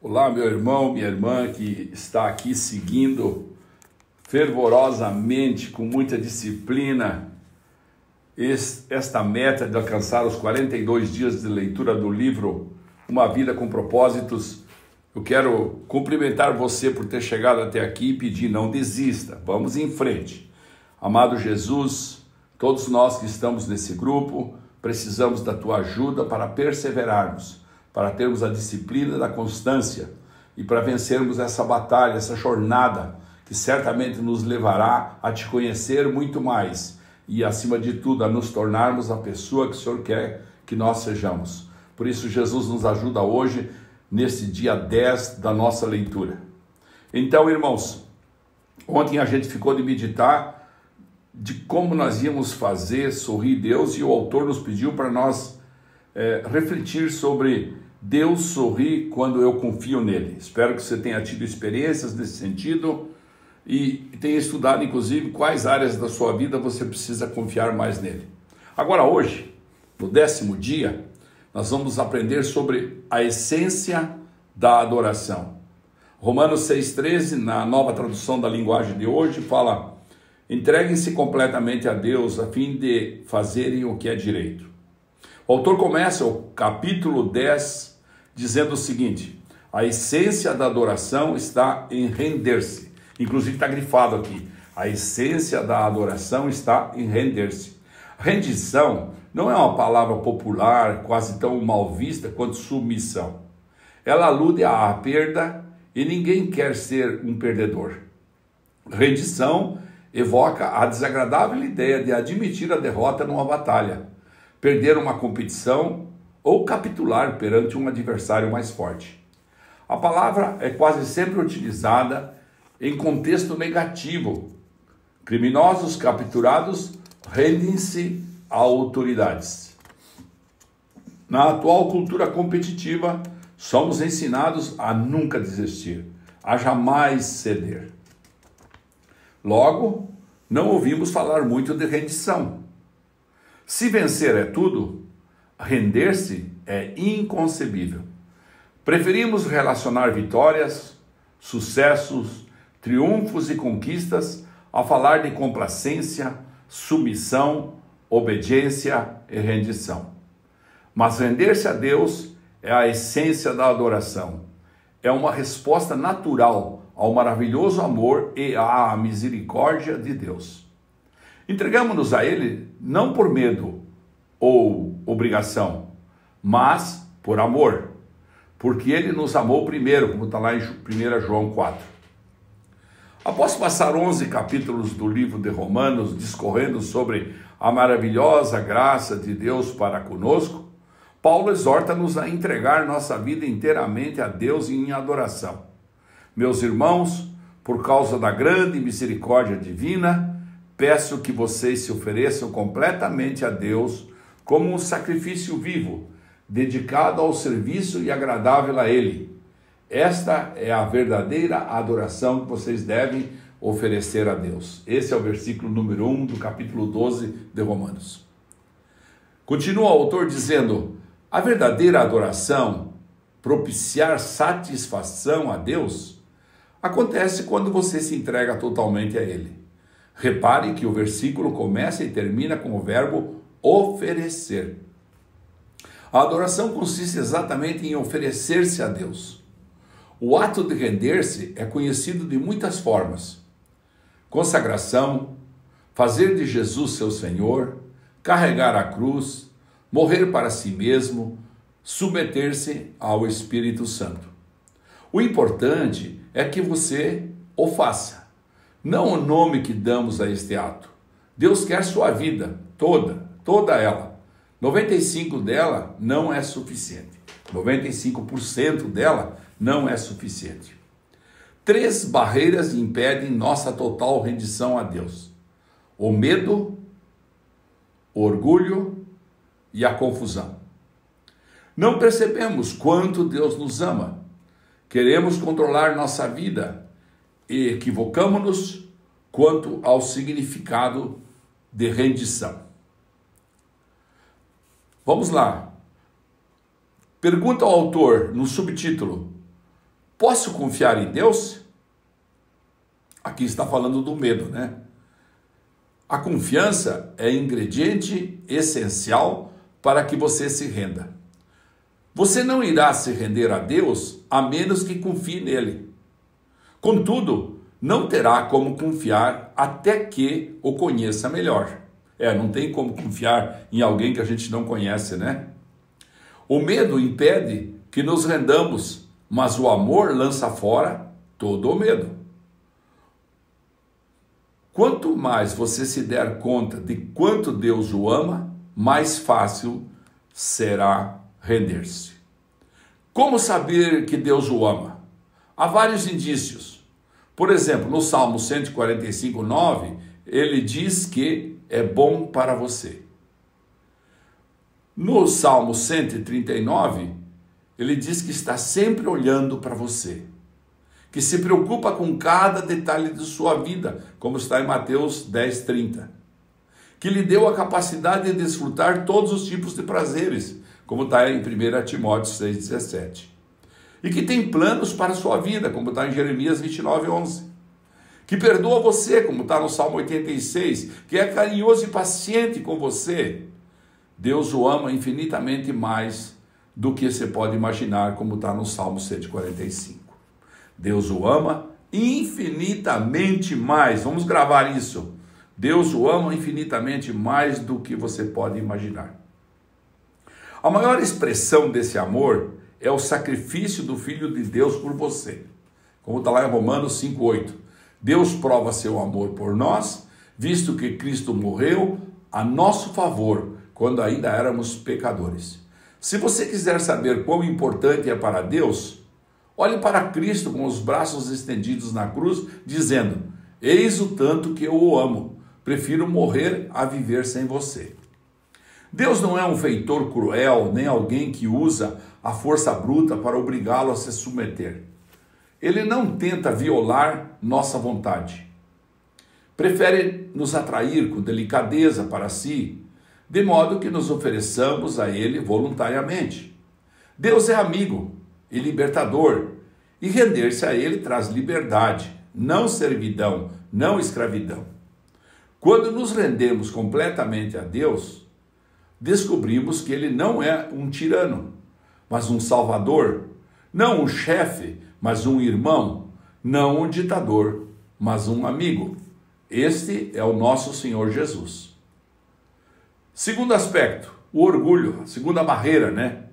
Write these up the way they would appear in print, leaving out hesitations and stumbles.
Olá, meu irmão, minha irmã que está aqui seguindo fervorosamente, com muita disciplina, esta meta de alcançar os 42 dias de leitura do livro Uma Vida com Propósitos. Eu quero cumprimentar você por ter chegado até aqui e pedir: não desista, vamos em frente. Amado Jesus, todos nós que estamos nesse grupo, precisamos da tua ajuda para perseverarmos, para termos a disciplina da constância e para vencermos essa batalha, essa jornada que certamente nos levará a te conhecer muito mais e, acima de tudo, a nos tornarmos a pessoa que o Senhor quer que nós sejamos. Por isso, Jesus nos ajuda hoje, nesse dia 10 da nossa leitura. Então, irmãos, ontem a gente ficou de meditar de como nós íamos fazer sorrir Deus, e o autor nos pediu para nós refletir sobre Deus sorrir quando eu confio nele. Espero que você tenha tido experiências nesse sentido e tenha estudado, inclusive, quais áreas da sua vida você precisa confiar mais nele. Agora, hoje, no 10º dia, nós vamos aprender sobre a essência da adoração. Romanos 6,13, na nova tradução da linguagem de hoje, fala: entreguem-se completamente a Deus a fim de fazerem o que é direito. O autor começa o capítulo 10 dizendo o seguinte: a essência da adoração está em render-se. Inclusive está grifado aqui: a essência da adoração está em render-se. Rendição não é uma palavra popular, quase tão mal vista quanto submissão. Ela alude à perda e ninguém quer ser um perdedor. Rendição evoca a desagradável ideia de admitir a derrota numa batalha, perder uma competição ou capitular perante um adversário mais forte. A palavra é quase sempre utilizada em contexto negativo. Criminosos capturados rendem-se a autoridades. Na atual cultura competitiva, somos ensinados a nunca desistir, a jamais ceder. Logo, não ouvimos falar muito de rendição. Se vencer é tudo, render-se é inconcebível. Preferimos relacionar vitórias, sucessos, triunfos e conquistas a falar de complacência, submissão, obediência e rendição. Mas render-se a Deus é a essência da adoração. É uma resposta natural ao maravilhoso amor e à misericórdia de Deus. Entregamos-nos a Ele não por medo ou obrigação, mas por amor, porque Ele nos amou primeiro, como está lá em 1 João 4. Após passar 11 capítulos do livro de Romanos discorrendo sobre a maravilhosa graça de Deus para conosco, Paulo exorta-nos a entregar nossa vida inteiramente a Deus em adoração. Meus irmãos, por causa da grande misericórdia divina, peço que vocês se ofereçam completamente a Deus como um sacrifício vivo, dedicado ao serviço e agradável a Ele. Esta é a verdadeira adoração que vocês devem oferecer a Deus. Esse é o versículo número 1 do capítulo 12 de Romanos. Continua o autor dizendo: a verdadeira adoração, propiciar satisfação a Deus, acontece quando você se entrega totalmente a Ele. Repare que o versículo começa e termina com o verbo oferecer. A adoração consiste exatamente em oferecer-se a Deus. O ato de render-se é conhecido de muitas formas: consagração, fazer de Jesus seu Senhor, carregar a cruz, morrer para si mesmo, submeter-se ao Espírito Santo. O importante é que você o faça, não o nome que damos a este ato. Deus quer sua vida, toda ela. 95% dela não é suficiente. 95% dela não é suficiente. 3 barreiras impedem nossa total rendição a Deus: o medo, o orgulho e a confusão. Não percebemos quanto Deus nos ama. Queremos controlar nossa vida e equivocamos-nos quanto ao significado de rendição. Vamos lá. Pergunta ao autor no subtítulo: Posso confiar em Deus? Aqui está falando do medo, né? A confiança é ingrediente essencial para que você se renda. Você não irá se render a Deus a menos que confie nele. Contudo, não terá como confiar até que o conheça melhor. Não tem como confiar em alguém que a gente não conhece, né? O medo impede que nos rendamos, mas o amor lança fora todo o medo. Quanto mais você se der conta de quanto Deus o ama, mais fácil será render-se. Como saber que Deus o ama? Há vários indícios. Por exemplo, no Salmo 145, 9, ele diz que é bom para você. No Salmo 139, ele diz que está sempre olhando para você, que se preocupa com cada detalhe de sua vida, como está em Mateus 10, 30. Que lhe deu a capacidade de desfrutar todos os tipos de prazeres, como está em 1 Timóteo 6, 17. E que tem planos para a sua vida, como está em Jeremias 29, 11. Que perdoa você, como está no Salmo 86, que é carinhoso e paciente com você. Deus o ama infinitamente mais do que você pode imaginar, como está no Salmo 145. Deus o ama infinitamente mais. Vamos gravar isso. Deus o ama infinitamente mais do que você pode imaginar. A maior expressão desse amor é o sacrifício do Filho de Deus por você. Como está lá em Romanos 5,8. Deus prova seu amor por nós, visto que Cristo morreu a nosso favor, quando ainda éramos pecadores. Se você quiser saber quão importante é para Deus, olhe para Cristo com os braços estendidos na cruz, dizendo: eis o tanto que eu o amo, prefiro morrer a viver sem você. Deus não é um feitor cruel, nem alguém que usa a força bruta para obrigá-lo a se submeter. Ele não tenta violar nossa vontade. Prefere nos atrair com delicadeza para si, de modo que nos ofereçamos a Ele voluntariamente. Deus é amigo e libertador, e render-se a Ele traz liberdade, não servidão, não escravidão. Quando nos rendemos completamente a Deus, descobrimos que Ele não é um tirano, mas um salvador, não um chefe, mas um irmão, não um ditador, mas um amigo. Este é o nosso Senhor Jesus. Segundo aspecto, o orgulho, a segunda barreira, né?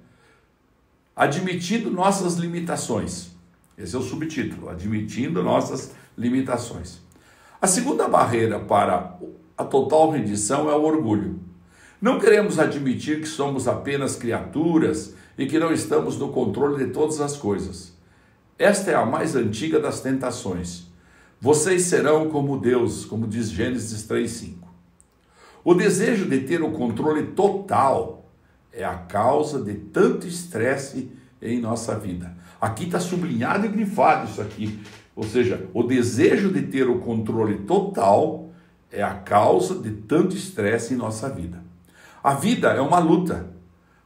Admitindo nossas limitações. Esse é o subtítulo, admitindo nossas limitações. A segunda barreira para a total rendição é o orgulho. Não queremos admitir que somos apenas criaturas e que não estamos no controle de todas as coisas. Esta é a mais antiga das tentações. Vocês serão como Deus, como diz Gênesis 3:5. O desejo de ter o controle total é a causa de tanto estresse em nossa vida. Aqui está sublinhado e grifado isso aqui. Ou seja, o desejo de ter o controle total é a causa de tanto estresse em nossa vida. A vida é uma luta,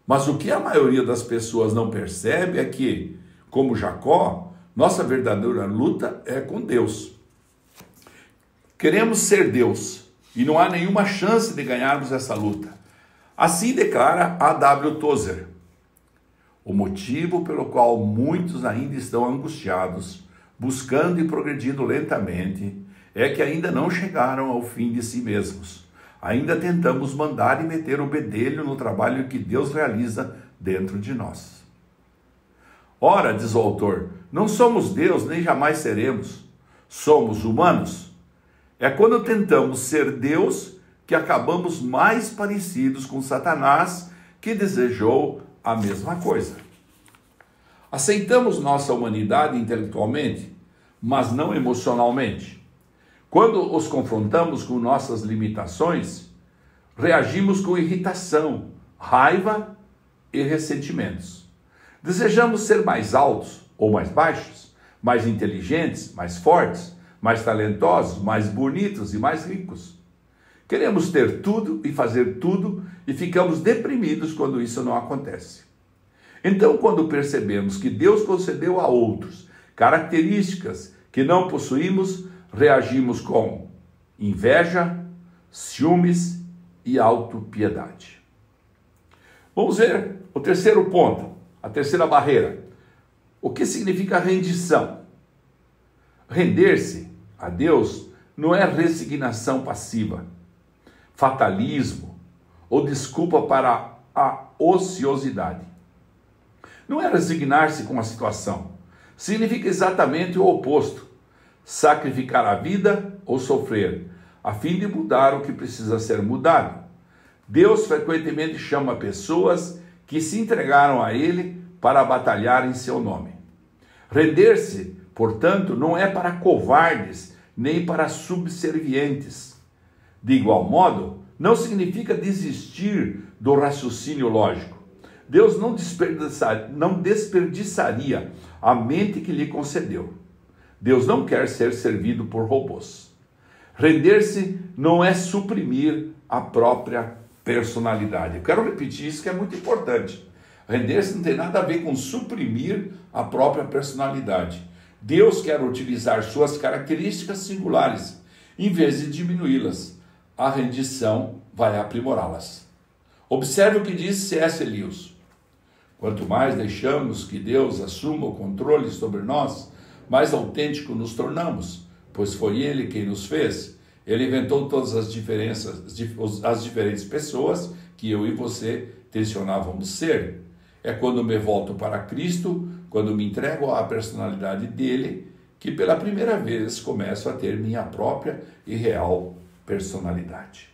mas o que a maioria das pessoas não percebe é que, como Jacó, nossa verdadeira luta é com Deus. Queremos ser Deus e não há nenhuma chance de ganharmos essa luta. Assim declara A.W. Tozer. O motivo pelo qual muitos ainda estão angustiados, buscando e progredindo lentamente, é que ainda não chegaram ao fim de si mesmos. Ainda tentamos mandar e meter o bedelho no trabalho que Deus realiza dentro de nós. Ora, diz o autor, não somos Deus, nem jamais seremos. Somos humanos. É quando tentamos ser Deus que acabamos mais parecidos com Satanás, que desejou a mesma coisa. Aceitamos nossa humanidade intelectualmente, mas não emocionalmente. Quando os confrontamos com nossas limitações, reagimos com irritação, raiva e ressentimentos. Desejamos ser mais altos ou mais baixos, mais inteligentes, mais fortes, mais talentosos, mais bonitos e mais ricos. Queremos ter tudo e fazer tudo e ficamos deprimidos quando isso não acontece. Então, quando percebemos que Deus concedeu a outros características que não possuímos, reagimos com inveja, ciúmes e autopiedade. Vamos ver o terceiro ponto, a terceira barreira. O que significa rendição? Render-se a Deus não é resignação passiva, fatalismo ou desculpa para a ociosidade. Não é resignar-se com a situação. Significa exatamente o oposto. Sacrificar a vida ou sofrer, a fim de mudar o que precisa ser mudado. Deus frequentemente chama pessoas que se entregaram a Ele para batalhar em seu nome. Render-se, portanto, não é para covardes, nem para subservientes. De igual modo, não significa desistir do raciocínio lógico. Deus não desperdiçaria a mente que lhe concedeu. Deus não quer ser servido por robôs. Render-se não é suprimir a própria personalidade. Eu quero repetir isso que é muito importante. Render-se não tem nada a ver com suprimir a própria personalidade. Deus quer utilizar suas características singulares, em vez de diminuí-las. A rendição vai aprimorá-las. Observe o que diz C.S. Lewis. Quanto mais deixamos que Deus assuma o controle sobre nós, mais autêntico nos tornamos, pois foi Ele quem nos fez. Ele inventou todas as diferentes pessoas que eu e você tensionávamos ser. É quando me volto para Cristo, quando me entrego à personalidade dele, que pela primeira vez começo a ter minha própria e real personalidade.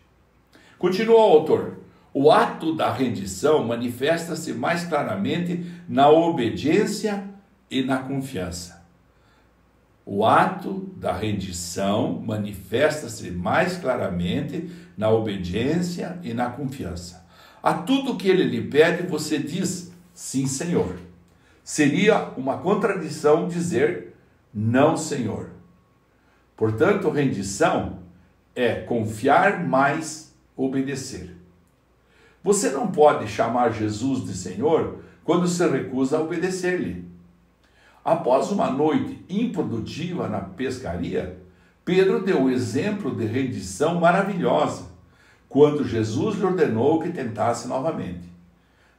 Continua o autor. O ato da rendição manifesta-se mais claramente na obediência e na confiança. O ato da rendição manifesta-se mais claramente na obediência e na confiança. A tudo que ele lhe pede, você diz, sim, Senhor. Seria uma contradição dizer, não, Senhor. Portanto, rendição é confiar mais obedecer. Você não pode chamar Jesus de Senhor quando se recusa a obedecer-lhe. Após uma noite improdutiva na pescaria, Pedro deu um exemplo de rendição maravilhosa, quando Jesus lhe ordenou que tentasse novamente.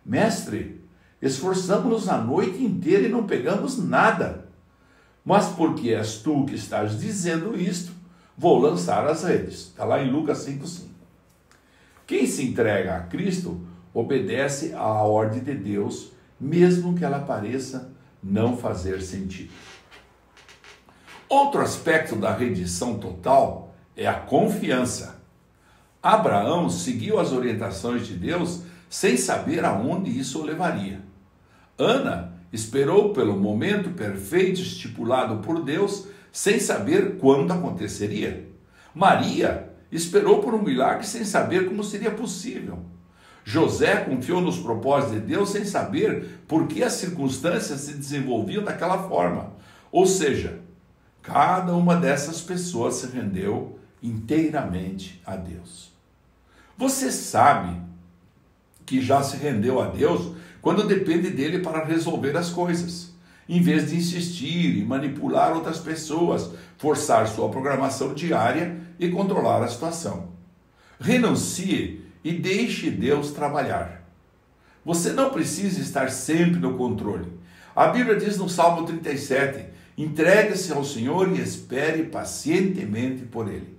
Mestre, esforçamos-nos a noite inteira e não pegamos nada. Mas porque és tu que estás dizendo isto, vou lançar as redes. Está lá em Lucas 5,5. Quem se entrega a Cristo obedece à ordem de Deus, mesmo que ela pareça não fazer sentido. Outro aspecto da rendição total é a confiança. Abraão seguiu as orientações de Deus sem saber aonde isso o levaria. Ana esperou pelo momento perfeito estipulado por Deus sem saber quando aconteceria. Maria esperou por um milagre sem saber como seria possível. José confiou nos propósitos de Deus sem saber por que as circunstâncias se desenvolviam daquela forma. Ou seja, cada uma dessas pessoas se rendeu inteiramente a Deus. Você sabe que já se rendeu a Deus quando depende dele para resolver as coisas, em vez de insistir e manipular outras pessoas, forçar sua programação diária e controlar a situação. Renuncie e deixe Deus trabalhar. Você não precisa estar sempre no controle. A Bíblia diz no Salmo 37, entregue-se ao Senhor e espere pacientemente por Ele.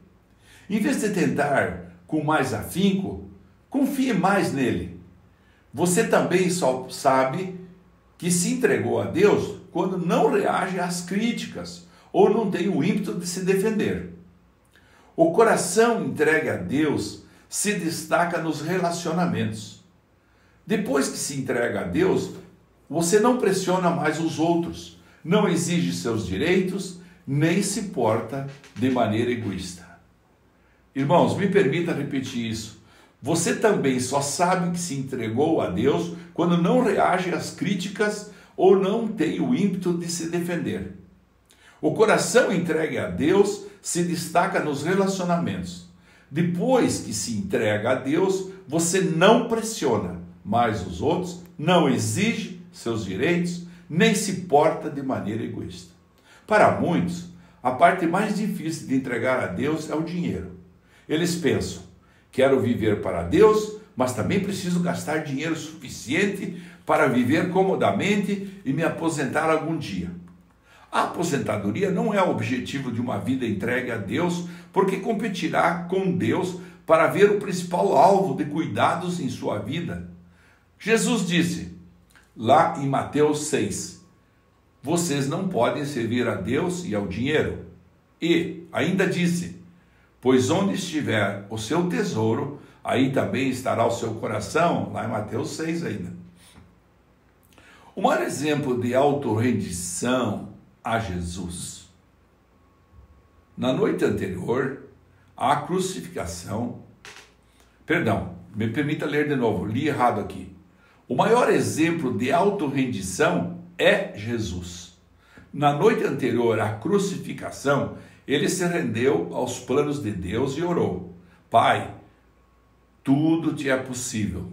Em vez de tentar com mais afinco, confie mais nele. Você também só sabe que se entregou a Deus quando não reage às críticas ou não tem o ímpeto de se defender. O coração entregue a Deus se destaca nos relacionamentos. Depois que se entrega a Deus, você não pressiona mais os outros, não exige seus direitos, nem se porta de maneira egoísta. Irmãos, me permita repetir isso. Você também só sabe que se entregou a Deus quando não reage às críticas ou não tem o ímpeto de se defender. O coração entregue a Deus se destaca nos relacionamentos. Depois que se entrega a Deus, você não pressiona mais os outros, não exige seus direitos, nem se porta de maneira egoísta. Para muitos, a parte mais difícil de entregar a Deus é o dinheiro. Eles pensam, quero viver para Deus, mas também preciso gastar dinheiro suficiente para viver comodamente e me aposentar algum dia. A aposentadoria não é o objetivo de uma vida entregue a Deus, porque competirá com Deus para ver o principal alvo de cuidados em sua vida. Jesus disse, lá em Mateus 6, vocês não podem servir a Deus e ao dinheiro. E ainda disse, pois onde estiver o seu tesouro, aí também estará o seu coração, lá em Mateus 6 ainda. O maior exemplo de autorrendição a Jesus. Na noite anterior à crucificação, me permita ler de novo, li errado aqui. O maior exemplo de autorrendição é Jesus. Na noite anterior à crucificação, ele se rendeu aos planos de Deus e orou: Pai, tudo te é possível.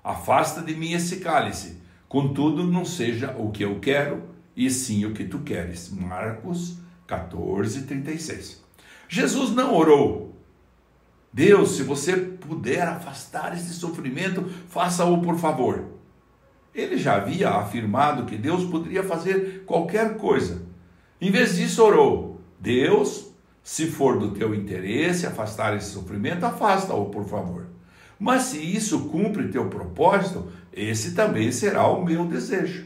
Afasta de mim esse cálice. Contudo, não seja o que eu quero, e sim o que tu queres. Marcos 14:36. Jesus não orou: Deus, se você puder afastar esse sofrimento, faça-o por favor. Ele já havia afirmado que Deus poderia fazer qualquer coisa. Em vez disso, orou: Deus, se for do teu interesse afastar esse sofrimento, afasta-o por favor. Mas se isso cumpre teu propósito, esse também será o meu desejo.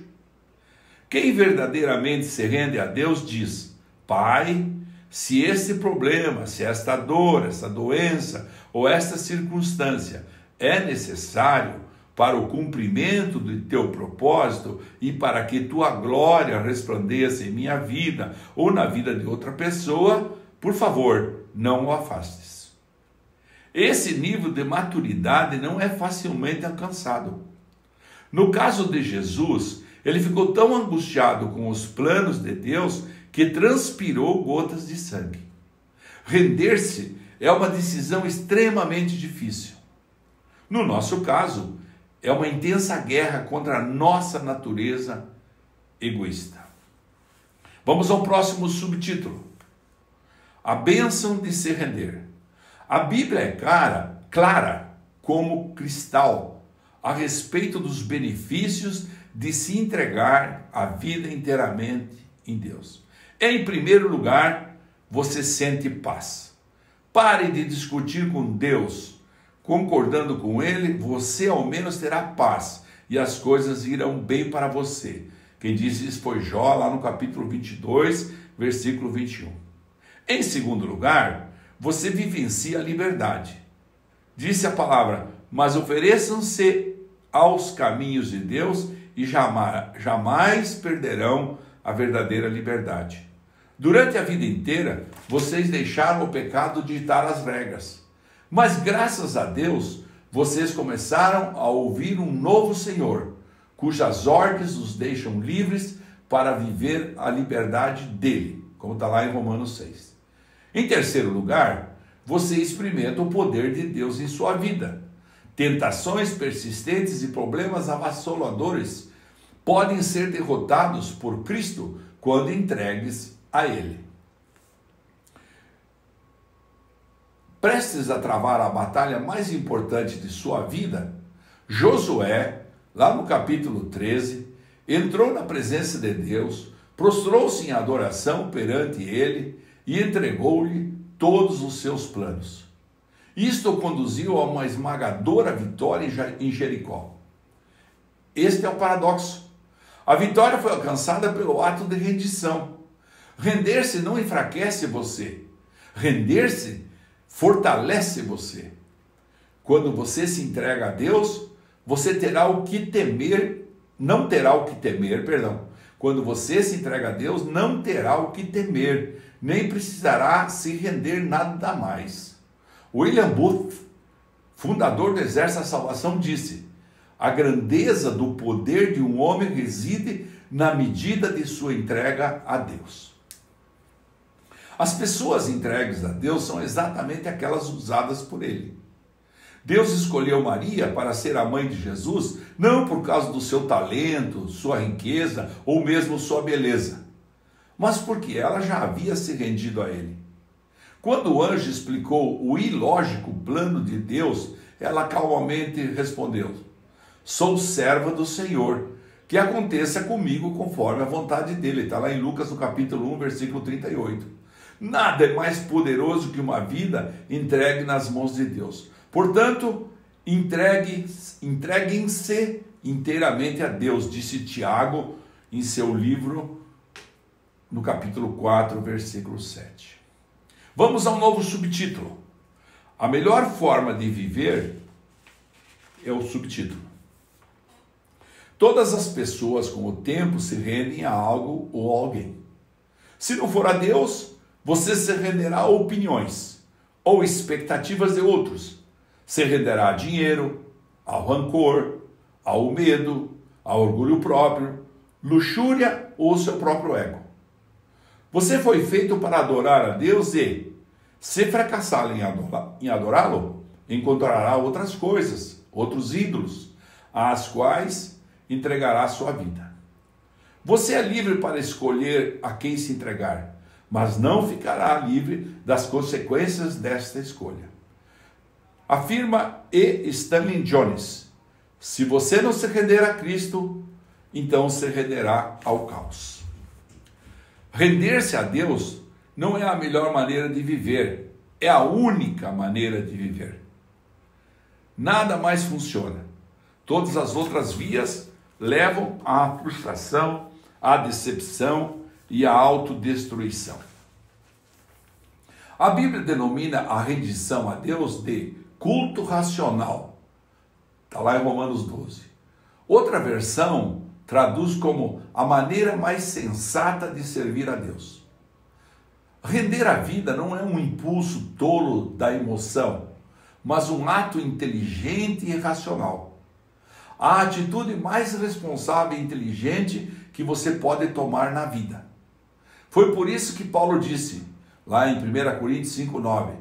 Quem verdadeiramente se rende a Deus diz: Pai, se este problema, se esta dor, essa doença ou esta circunstância é necessário para o cumprimento do teu propósito e para que tua glória resplandeça em minha vida ou na vida de outra pessoa, por favor, não o afastes. Esse nível de maturidade não é facilmente alcançado. No caso de Jesus, ele ficou tão angustiado com os planos de Deus que transpirou gotas de sangue. Render-se é uma decisão extremamente difícil. No nosso caso, é uma intensa guerra contra a nossa natureza egoísta. Vamos ao próximo subtítulo: a bênção de se render. A Bíblia é clara como cristal a respeito dos benefícios de se entregar a vida inteiramente em Deus. Em primeiro lugar, você sente paz. Pare de discutir com Deus. Concordando com Ele, você ao menos terá paz e as coisas irão bem para você. Quem disse isso foi Jó, lá no capítulo 22, versículo 21. Em segundo lugar, você vivencia a liberdade. Disse a palavra: mas ofereçam-se aos caminhos de Deus e jamais perderão a verdadeira liberdade. Durante a vida inteira, vocês deixaram o pecado ditar as regras. Mas graças a Deus, vocês começaram a ouvir um novo Senhor, cujas ordens os deixam livres para viver a liberdade dele, como está lá em Romanos 6. Em terceiro lugar, você experimenta o poder de Deus em sua vida. Tentações persistentes e problemas avassaladores podem ser derrotados por Cristo quando entregues a Ele. Prestes a travar a batalha mais importante de sua vida, Josué, lá no capítulo 13, entrou na presença de Deus, prostrou-se em adoração perante ele e entregou-lhe todos os seus planos. Isto o conduziu a uma esmagadora vitória em Jericó. Este é o paradoxo. A vitória foi alcançada pelo ato de rendição. Render-se não enfraquece você. Render-se fortalece você. Quando você se entrega a Deus, você terá o que temer, não terá o que temer, Quando você se entrega a Deus, não terá o que temer, nem precisará se render nada mais. William Booth, fundador do Exército da Salvação, disse: a grandeza do poder de um homem reside na medida de sua entrega a Deus. As pessoas entregues a Deus são exatamente aquelas usadas por Ele. Deus escolheu Maria para ser a mãe de Jesus, não por causa do seu talento, sua riqueza ou mesmo sua beleza. mas porque ela já havia se rendido a ele. Quando o anjo explicou o ilógico plano de Deus, ela calmamente respondeu: sou serva do Senhor, que aconteça comigo conforme a vontade dele. Está lá em Lucas, no capítulo 1, versículo 38. Nada é mais poderoso que uma vida entregue nas mãos de Deus. Portanto, entreguem-se inteiramente a Deus, disse Tiago em seu livro, no capítulo 4, versículo 7. Vamos a um novo subtítulo. A melhor forma de viver é o subtítulo. Todas as pessoas com o tempo se rendem a algo ou a alguém. Se não for a Deus, você se renderá a opiniões ou expectativas de outros. Se renderá a dinheiro, ao rancor, ao medo, ao orgulho próprio, luxúria ou seu próprio ego. Você foi feito para adorar a Deus e, se fracassar em adorá-lo, encontrará outras coisas, outros ídolos, às quais entregará sua vida. Você é livre para escolher a quem se entregar, mas não ficará livre das consequências desta escolha. Afirma E. Stanley Jones: se você não se render a Cristo, então se renderá ao caos. Render-se a Deus não é a melhor maneira de viver, é a única maneira de viver. Nada mais funciona. Todas as outras vias levam à frustração, à decepção e à autodestruição. A Bíblia denomina a rendição a Deus de culto racional. Está lá em Romanos 12. Outra versão traduz como a maneira mais sensata de servir a Deus. Render a vida não é um impulso tolo da emoção, mas um ato inteligente e racional. A atitude mais responsável e inteligente que você pode tomar na vida. Foi por isso que Paulo disse, lá em 1 Coríntios 5,9,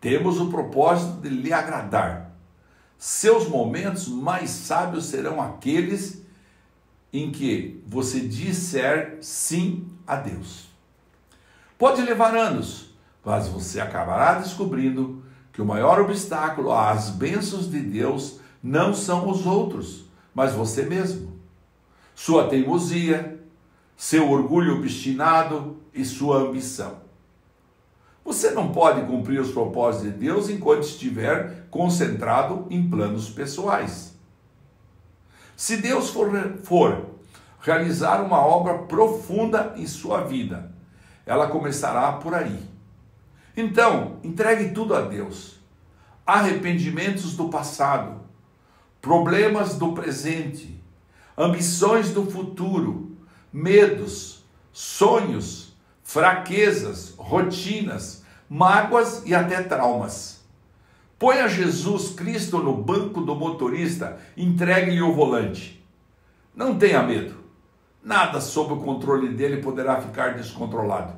temos o propósito de lhe agradar. Seus momentos mais sábios serão aqueles em que você disser sim a Deus. Pode levar anos, mas você acabará descobrindo que o maior obstáculo às bênçãos de Deus não são os outros, mas você mesmo. Sua teimosia, seu orgulho obstinado e sua ambição. Você não pode cumprir os propósitos de Deus enquanto estiver concentrado em planos pessoais. Se Deus for realizar uma obra profunda em sua vida, ela começará por aí. Então, entregue tudo a Deus. Arrependimentos do passado, problemas do presente, ambições do futuro, medos, sonhos, fraquezas, rotinas, mágoas e até traumas. Ponha Jesus Cristo no banco do motorista, entregue-lhe o volante. Não tenha medo. Nada sob o controle dele poderá ficar descontrolado.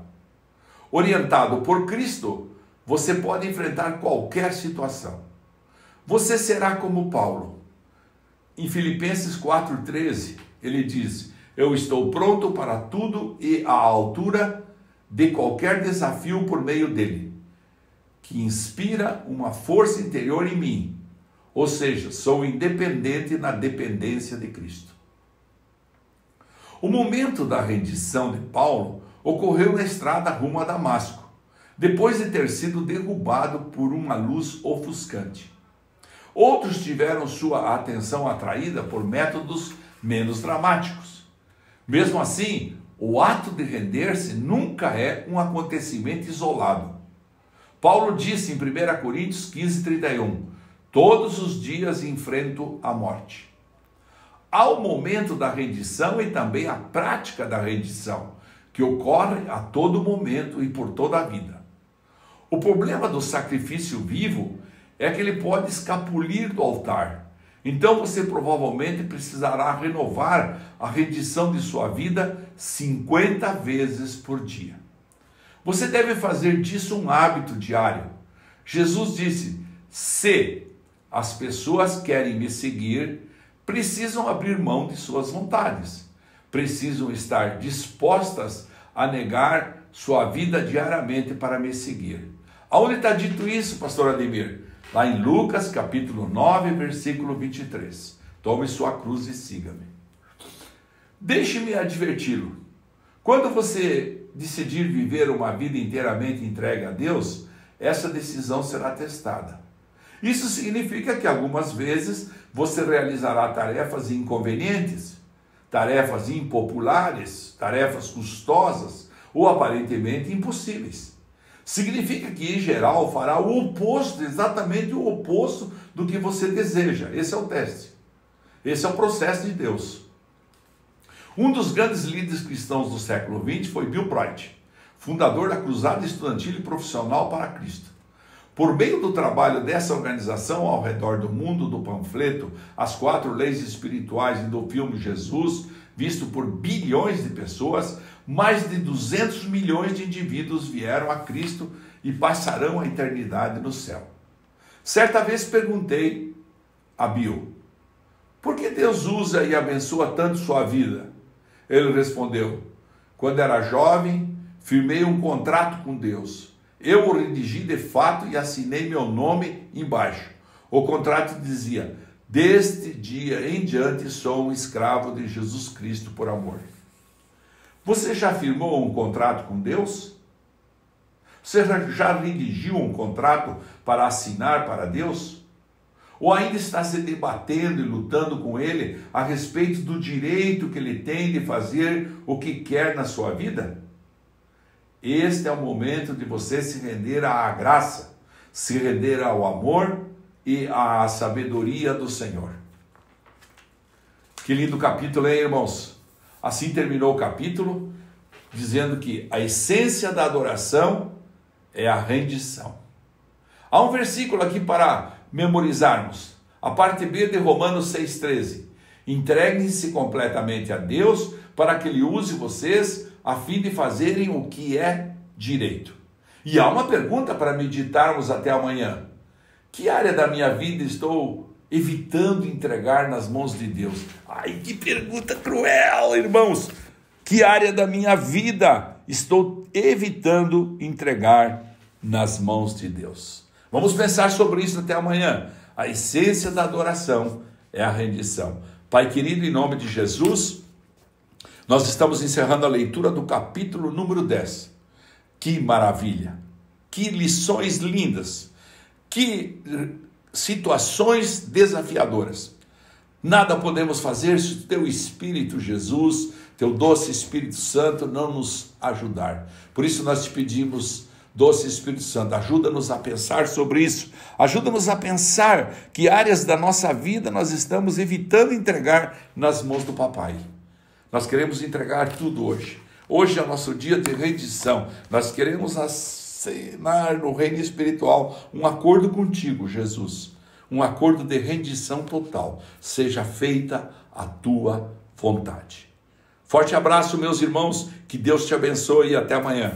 Orientado por Cristo, você pode enfrentar qualquer situação. Você será como Paulo. Em Filipenses 4,13, ele diz: eu estou pronto para tudo e à altura de qualquer desafio por meio dele, que inspira uma força interior em mim. Ou seja, sou independente na dependência de Cristo. O momento da rendição de Paulo ocorreu na estrada rumo a Damasco, depois de ter sido derrubado por uma luz ofuscante. Outros tiveram sua atenção atraída por métodos menos dramáticos. Mesmo assim, o ato de render-se nunca é um acontecimento isolado. Paulo disse em 1 Coríntios 15:31, todos os dias enfrento a morte. Há o momento da rendição e também a prática da rendição, que ocorre a todo momento e por toda a vida. O problema do sacrifício vivo é que ele pode escapulir do altar. Então você provavelmente precisará renovar a rendição de sua vida 50 vezes por dia. Você deve fazer disso um hábito diário. Jesus disse: se as pessoas querem me seguir, precisam abrir mão de suas vontades. Precisam estar dispostas a negar sua vida diariamente para me seguir. Aonde está dito isso, pastor Ademir? Lá em Lucas, capítulo 9, versículo 23. Tome sua cruz e siga-me. Deixe-me adverti-lo. Quando você decidir viver uma vida inteiramente entregue a Deus, essa decisão será testada. Isso significa que algumas vezes você realizará tarefas inconvenientes, tarefas impopulares, tarefas custosas ou aparentemente impossíveis. Significa que, em geral, fará o oposto, exatamente o oposto do que você deseja. Esse é o teste. Esse é o processo de Deus. Um dos grandes líderes cristãos do século XX foi Bill Bright, fundador da Cruzada Estudantil e Profissional para Cristo. Por meio do trabalho dessa organização ao redor do mundo, do panfleto As 4 Leis Espirituais e do filme Jesus, visto por bilhões de pessoas, mais de 200 milhões de indivíduos vieram a Cristo e passarão a eternidade no céu. Certa vez perguntei a Bill, por que Deus usa e abençoa tanto sua vida? Ele respondeu, quando era jovem, firmei um contrato com Deus. Eu o redigi de fato e assinei meu nome embaixo. O contrato dizia, deste dia em diante sou um escravo de Jesus Cristo por amor. Você já firmou um contrato com Deus? Você já redigiu um contrato para assinar para Deus? Ou ainda está se debatendo e lutando com Ele a respeito do direito que Ele tem de fazer o que quer na sua vida? Este é o momento de você se render à graça, se render ao amor e à sabedoria do Senhor. Que lindo capítulo, hein, irmãos? Assim terminou o capítulo, dizendo que a essência da adoração é a rendição. Há um versículo aqui para memorizarmos. A parte B de Romanos 6,13. Entreguem-se completamente a Deus para que Ele use vocês a fim de fazerem o que é direito. E há uma pergunta para meditarmos até amanhã. Que área da minha vida estou evitando entregar nas mãos de Deus? Ai, que pergunta cruel, irmãos! Que área da minha vida estou evitando entregar nas mãos de Deus? Vamos pensar sobre isso até amanhã. A essência da adoração é a rendição. Pai querido, em nome de Jesus, nós estamos encerrando a leitura do capítulo número 10. Que maravilha! Que lições lindas! Que situações desafiadoras! Nada podemos fazer se o teu Espírito Jesus, teu doce Espírito Santo não nos ajudar. Por isso nós te pedimos, doce Espírito Santo, ajuda-nos a pensar sobre isso. Ajuda-nos a pensar que áreas da nossa vida nós estamos evitando entregar nas mãos do Papai. Nós queremos entregar tudo hoje. Hoje é o nosso dia de rendição. Nós queremos assinar no reino espiritual um acordo contigo, Jesus. Um acordo de rendição total. Seja feita a tua vontade. Forte abraço, meus irmãos. Que Deus te abençoe e até amanhã.